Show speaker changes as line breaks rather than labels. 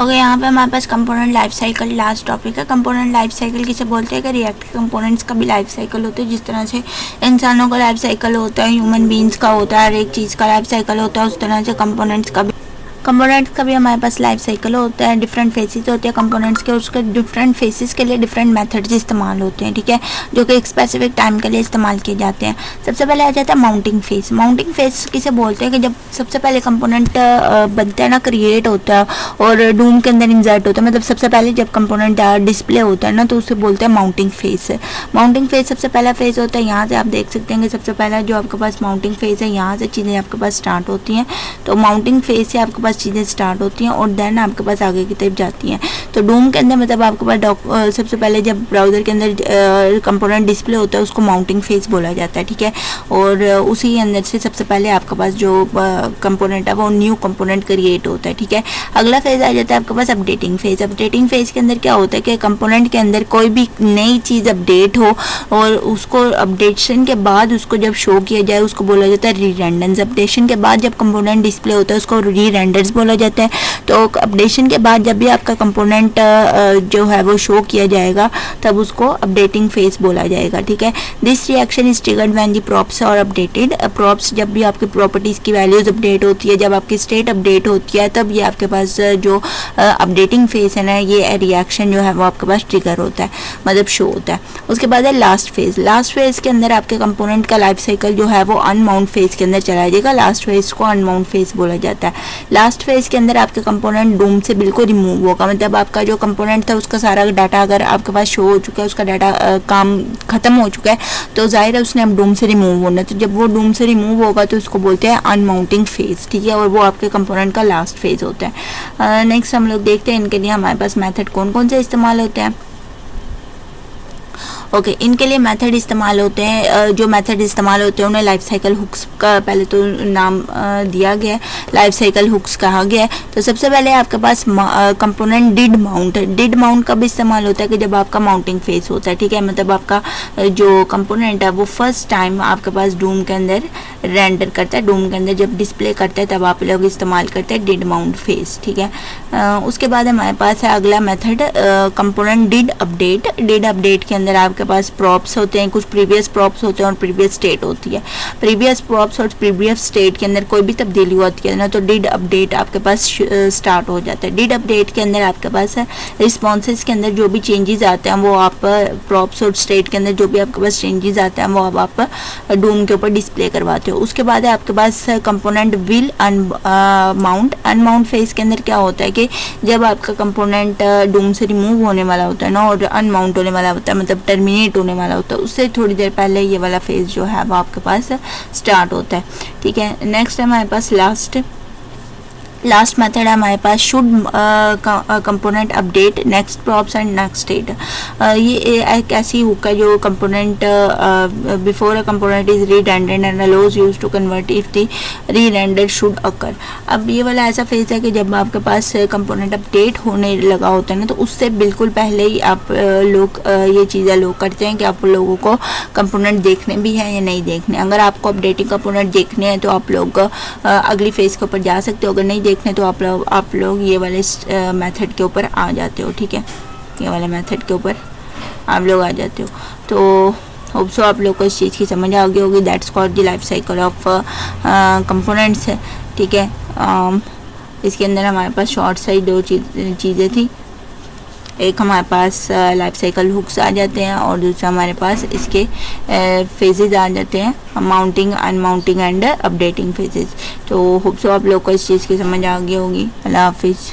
Okay, यहाँ पे हमारे पास component life cycle last topic है। कंपोनेंट लाइफ साइकिल किसे बोलते हैं कि रिएक्टिव कंपोनेंट्स का भी लाइफ साइकिल होता है। जिस तरह से इंसानों का लाइफ साइकिल होता है, ह्यूमन बीइंग्स का होता है, हर एक चीज़ का लाइफ साइकिल होता है, उस तरह से कंपोनेंट्स का भी हमारे पास लाइफ साइकिल होता है। डिफरेंट फेसेस होते हैं कंपोनेंट्स के, उसके डिफरेंट फेसेस के लिए डिफरेंट मेथड्स इस्तेमाल होते हैं, ठीक है, जो कि एक स्पेसिफिक टाइम के लिए इस्तेमाल किए जाते हैं। सबसे पहले आ जाता है माउंटिंग फेज। माउंटिंग फेज किसे बोलते हैं कि जब सबसे पहले कंपोनेंट बनता है ना, क्रिएट होता है और डूम के अंदर इंसर्ट होता है, मतलब सबसे पहले जब कंपोनेंट डिस्प्ले होता है ना, तो उसे बोलते हैं माउंटिंग फेज। माउंटिंग फेज सबसे पहला फेज होता है। यहाँ से आप देख सकते हैं कि सबसे पहला जो आपके पास माउंटिंग फेज है, यहाँ से चीज़ें आपके पास स्टार्ट होती हैं। तो माउंटिंग फेज से आपके पास चीज़ें स्टार्ट होती हैं और देन आपके पास आगे की तरफ जाती हैं। तो डूम के अंदर मतलब आपके पास सबसे पहले जब ब्राउज़र के अंदर कंपोनेंट डिस्प्ले होता है उसको माउंटिंग फेज बोला जाता है, ठीक है, और उसी अंदर से सबसे पहले आपके पास जो कंपोनेंट है वो न्यू कंपोनेंट क्रिएट होता है, ठीक है। अगला फेज आ जाता है आपके पास अपडेटिंग फेज। अपडेटिंग फेज के अंदर क्या होता है कि कंपोनेंट के अंदर कोई भी नई चीज़ अपडेट हो और उसको अपडेशन के बाद उसको जब शो किया जाए उसको बोला जाता है री रेंडर्स। अपडेशन के बाद जब कंपोनेंट डिस्प्ले होता है उसको री रेंडर्स बोला जाता है। तो अपडेशन के बाद जब भी आपका कंपोनेंट जो है वो शो किया जाएगा तब उसको अपडेटिंग फेज बोला जाएगा, ठीक है। This reaction is triggered when the props are updated. Props जब भी आपकी प्रॉपर्टीज़ की वैल्यूज़ अपडेट होती है, जब आपकी स्टेट अपडेट होती है, तब ये आपके पास जो अपडेटिंग फेज है ना, ये रिएक्शन जो है वो आपके पास ट्रिगर होता है, मतलब शो होता है। उसके बाद है लास्ट फेज। लास्ट फेज के अंदर आपके कंपोनेंट का लाइफ साइकिल जो है वो अनमाउंट फेज के अंदर चला जाएगा। लास्ट फेज को अनमाउंट फेज बोला जाता है। लास्ट फेज के अंदर आपके कंपोनेंट डूम से बिल्कुल रिमूव होगा, मतलब आपका जो कंपोनेंट था उसका सारा डाटा अगर आपके पास शो हो चुका है, उसका डाटा काम खत्म हो चुका है, तो जाहिर है उसने अब डूम से रिमूव होना है। तो जब वो डूम से रिमूव होगा तो उसको बोलते हैं अनमाउंटिंग फेज, ठीक है, और वो आपके कंपोनेंट का लास्ट फेज होता है। नेक्स्ट हम लोग देखते हैं इनके लिए हमारे पास मेथड कौन कौन से इस्तेमाल होते हैं। ओके, इनके लिए मेथड इस्तेमाल होते हैं। जो मेथड इस्तेमाल होते हैं उन्हें लाइफ साइकिल हुक्स का पहले तो नाम दिया गया है, लाइफ साइकिल हुक्स कहा गया है। तो सबसे पहले आपके पास component did mount. Did mount कब इस्तेमाल होता है कि जब आपका माउंटिंग फेज होता है, ठीक है, मतलब आपका जो कंपोनेंट है वो फर्स्ट टाइम आपके पास डूम के अंदर रेंडर करता है, डूम के अंदर जब डिस्प्ले करता है तब आप लोग इस्तेमाल करते हैं डिड माउंट फेज, ठीक है। उसके बाद हमारे पास है अगला method component did update. Did update के अंदर आपके पास प्रॉप्स होते हैं, कुछ प्रीवियस प्रॉप्स होते हैं और प्रीवियस स्टेट होती है। प्रीवियस प्रॉप्स और प्रीवियस स्टेट के अंदर कोई भी तब्दीली होती है ना, तो डिड अपडेट आपके पास स्टार्ट हो जाता है। डिड अपडेट के अंदर आपके पास रिस्पॉन्सेज के अंदर जो भी चेंजेस आते हैं वो आप प्रॉप्स और स्टेट के अंदर जो भी आपके पास चेंजेस आते हैं वो अब आप डूम के ऊपर डिस्प्ले करवाते हो। उसके बाद है आपके पास component will unmount. Unmount phase के अंदर क्या होता है कि जब आपका कंपोनेंट डूम से रिमूव होने वाला होता है ना और अनमाउंट होने वाला होता है, मतलब टर्मिनेट होने वाला होता है, उससे थोड़ी देर पहले ये वाला फेज जो है वो आपके पास स्टार्ट होता है, ठीक है। नेक्स्ट है हमारे पास लास्ट मेथड है हमारे पास should component update next props and next state. ये एक ऐसी हुक है जो component before a component is rerendered and allows use to convert if the rerender should occur. अब ये वाला ऐसा फेज है कि जब आपके पास कंपोनेंट अपडेट होने लगा होता है ना, तो उससे बिल्कुल पहले ही आप लोग ये चीज़ अलाउ करते हैं कि आप लोगों को कंपोनेंट देखने भी हैं या नहीं देखने। अगर आपको अपडेटिंग कंपोनेंट देखने हैं तो आप लोग अगली फेज के ऊपर जा सकते हो, अगर नहीं देखने तो आप लोग ये वाले मेथड के ऊपर आ जाते हो, ठीक है, ये वाले मेथड के ऊपर आप लोग आ जाते हो। तो होप सो आप लोग को इस चीज़ की समझ आ गई होगी। That's called the life cycle of components है, ठीक है। इसके अंदर हमारे पास शॉर्ट साइड दो चीज़ें थी, एक हमारे पास लाइफ साइकिल हुक्स आ जाते हैं और दूसरा हमारे पास इसके फेजेस आ जाते हैं, माउंटिंग अनमाउंटिंग एंड अपडेटिंग फेजेस। तो होप सो आप लोग को इस चीज़ की समझ आ गई होगी। अल्लाह हाफिज़।